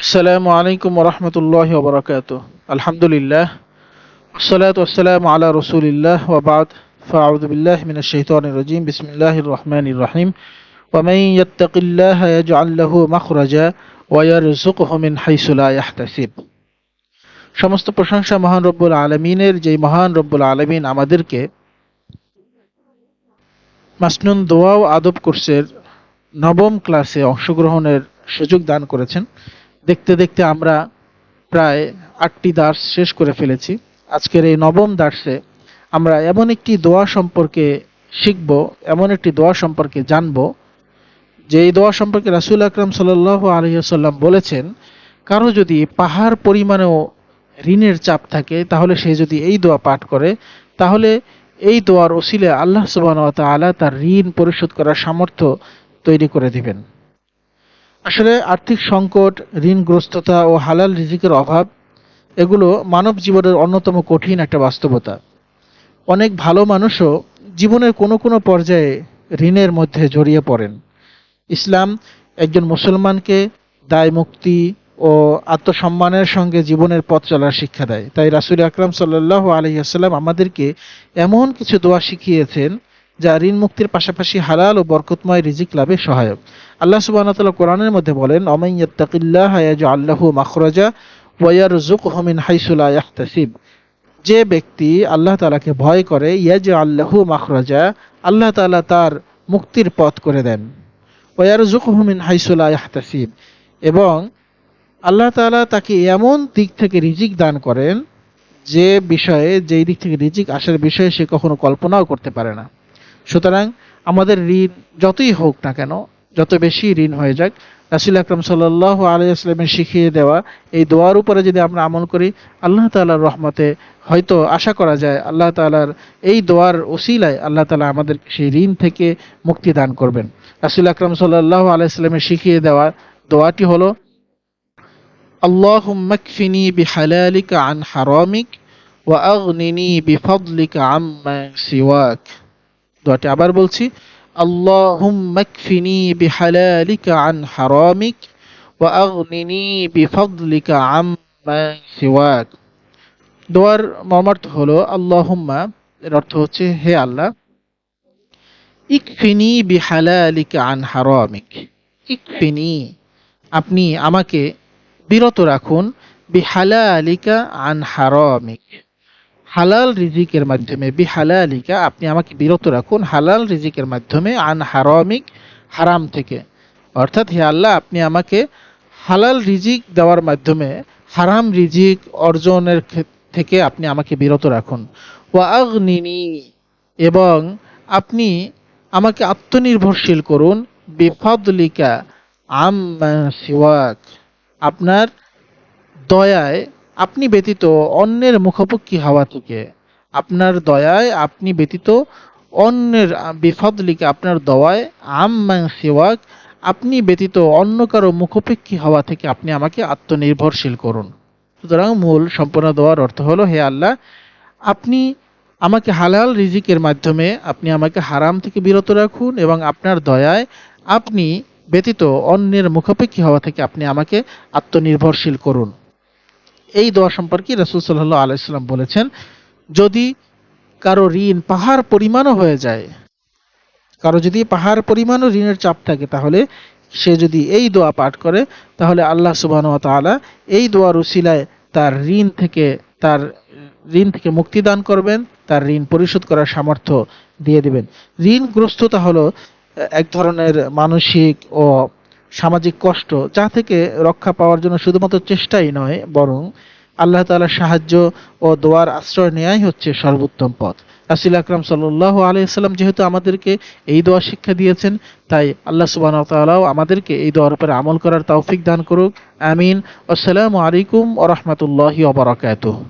আসসালামু আলাইকুম ওরহমতুল্লাহি ওবরাকাতুহ। আলহামদুলিল্লাহ, আসসালাতু ওয়াসসালামু আলা রাসূলিল্লাহ ওয়া বা'দ। ফাআউযু বিল্লাহি মিনাশ শাইতানির রাজীম। বিসমিল্লাহির রহমানির রহিম। ওয়া মান ইয়াত্তাকিল্লাহা ইয়াজআল লাহু মাখরাজা ওয়া ইয়ারযুকহু মিন হাইসু লা ইয়াহতাসিব। সমস্ত প্রশংসা মহান রব্বুল আলামিনের, যেই মহান রব্বুল আলামিন আমাদেরকে মাসনুন দোয়া ও আদব কোর্সের নবম ক্লাসে অংশগ্রহণের সুযোগ দান করেছেন। দেখতে দেখতে আমরা প্রায় ৮টি দার্স শেষ করে ফেলেছি। আজকের এই নবম দার্সে আমরা এমন একটি দোয়া সম্পর্কে শিখব, এমন একটি দোয়া সম্পর্কে জানব, যে এই দোয়া সম্পর্কে রাসূল আকরাম সাল্লাল্লাহু আলাইহি ওয়াসাল্লাম বলেছেন, কারো যদি পাহাড় পরিমাণেও ঋণের চাপ থাকে, তাহলে সে যদি এই দোয়া পাঠ করে, তাহলে এই দোয়ার ওসিলায় আল্লাহ সুবহানাহু ওয়া তাআলা তার ঋণ পরিশোধ করার সামর্থ্য তৈরি করে দিবেন। আসলে আর্থিক সংকট, ঋণগ্রস্ততা ও হালাল রিজিকের অভাব, এগুলো মানব জীবনের অন্যতম কঠিন একটা বাস্তবতা। অনেক ভালো মানুষও জীবনের কোনো কোনো পর্যায়ে ঋণের মধ্যে জড়িয়ে পড়েন। ইসলাম একজন মুসলমানকে দায় মুক্তি ও আত্মসম্মানের সঙ্গে জীবনের পথ চলার শিক্ষা দেয়। তাই রাসূল আকরাম সাল্লাল্লাহু আলাইহি ওয়াসাল্লাম আমাদেরকে এমন কিছু দোয়া শিখিয়েছেন যা ঋণ মুক্তির পাশাপাশি হালাল ও বরকতময় রিজিক লাভে সহায়ক। আল্লাহ সুবহানাহু ওয়া তাআলা কোরআনের মধ্যে বলেন, ওয়ামান ইয়াত্তাকিল্লাহা ইয়াজআল লাহু মাখরাজা ওয়া ইয়ারযুকহু মিন হাইসু লা ইয়াহতাসিব। যে ব্যক্তি আল্লাহ তাআলাকে ভয় করে, ইয়াজআল লাহু মাখরাজা, আল্লাহ তাআলা তার মুক্তির পথ করে দেন। ওয়া ইয়ারযুকহু মিন হাইসু লা ইয়াহতাসিব, এবং আল্লাহ তাআলা তাকে এমন দিক থেকে রিজিক দান করেন যেই দিক থেকে রিজিক আসার বিষয়ে সে কখনো কল্পনাও করতে পারে না। সুতরাং আমাদের ঋণ যতই হোক না কেন, যত বেশি ঋণ হয়ে যাক, রাসূল আকরাম সাল্লাল্লাহু আলাইহি ওয়াসাল্লামের শিখিয়ে দেওয়া এই দোয়ার উপরে যদি আমরা আমল করি, আল্লাহ তাআলার রহমতে হয়তো আশা করা যায় আল্লাহ তাআলার এই দোয়ার ওসিলায় আল্লাহ তাআলা আমাদের সেই ঋণ থেকে মুক্তি দান করবেন। রাসূল আকরাম সাল্লাল্লাহু আলাইহি ওয়াসাল্লামের শিখিয়ে দেওয়া দোয়াটি হলো, আল্লাহুম্মা কফিনি বিহালালিকা আন হারামিক ওয়া আগনিনি বিফাদলিকা আম্মা সিওয়াক। দোয়াটি আবার বলছি, আল্লাহুম্মা কফিনি বিহালালিকা আন হারামিক ওয়া আগনিনি বিফাদলিকা আম্মা সিওয়াক। দোয়ার মর্মার্থ হলো, আল্লাহুম্মা এর অর্থ হচ্ছে হে আল্লাহ, ইকফিনি বিহালালিকা আন হারামিক, ইকফিনি আপনি আমাকে বিরত রাখুন, বিহালালিকা আন হারামিক হালাল রিজিকের মাধ্যমে, বিহালালিকা আপনি আমাকে বিরত রাখুন হালাল রিজিকের মাধ্যমে, আন হারামিক হারাম থেকে। অর্থাৎ হে আল্লাহ, আপনি আমাকে হালাল রিজিক দেওয়ার মাধ্যমে হারাম রিজিক অর্জনের থেকে আপনি আমাকে বিরত রাখুন। ওয়া আগনিনি, এবং আপনি আমাকে আত্মনির্ভরশীল করুন, বিফাদলিকা আম্মা সিওয়াক আপনার দয়ায় আপনি ব্যতীত অন্যের মুখাপেক্ষী হওয়া থেকে, আপনার দয়ায় আপনি ব্যতীত অন্যের, বিফাদলিকা আপনার দয়ায়, আম্মা সিওয়াক আপনি ব্যতীত অন্য কারো মুখাপেক্ষী হওয়া থেকে আপনি আমাকে আত্মনির্ভরশীল করুন। সুতরাং মূল সম্পূর্ণ দোয়ার অর্থ হলো, হে আল্লাহ, আপনি আমাকে হালাল রিজিকের মাধ্যমে আপনি আমাকে হারাম থেকে বিরত রাখুন, এবং আপনার দয়ায় আপনি ব্যতীত অন্যের মুখাপেক্ষী হওয়া থেকে আপনি আমাকে আত্মনির্ভরশীল করুন। এই দোয়া সম্পর্কে রাসূল সাল্লাল্লাহু আলাইহি ওয়াসাল্লাম বলেছেন, যদি কারো ঋণ পাহাড় পরিমাণও হয়ে যায়, কারো যদি পাহাড় পরিমাণও ঋণের চাপ থাকে, তাহলে সে যদি এই দোয়া পাঠ করে, তাহলে আল্লাহ সুবহানাহু ওয়া তাআলা এই দোয়ার উসিলায় তার ঋণ থেকে মুক্তি দান করবেন, তার ঋণ পরিশোধ করার সামর্থ্য দিয়ে দিবেন। ঋণগ্রস্ততা হলো এক ধরনের মানসিক ও সামাজিক কষ্ট, যা থেকে রক্ষা পাওয়ার জন্য শুধুমাত্র চেষ্টাই নয়, বরং আল্লাহ তাআলার সাহায্য ও দোয়ার আশ্রয় নেওয়াই হচ্ছে সর্বোত্তম পথ। রাসূল আকরাম সাল্লাল্লাহু আলাইহি ওয়াসাল্লাম যেহেতু আমাদেরকে এই দোয়া শিক্ষা দিয়েছেন, তাই আল্লাহ সুবহানাহু ওয়া তাআলাও আমাদেরকে এই দোয়ার উপরে আমল করার তৌফিক দান করুক। আমিন। আসসালামু আলাইকুম ওয়া রাহমাতুল্লাহি ওয়া বারাকাতুহু।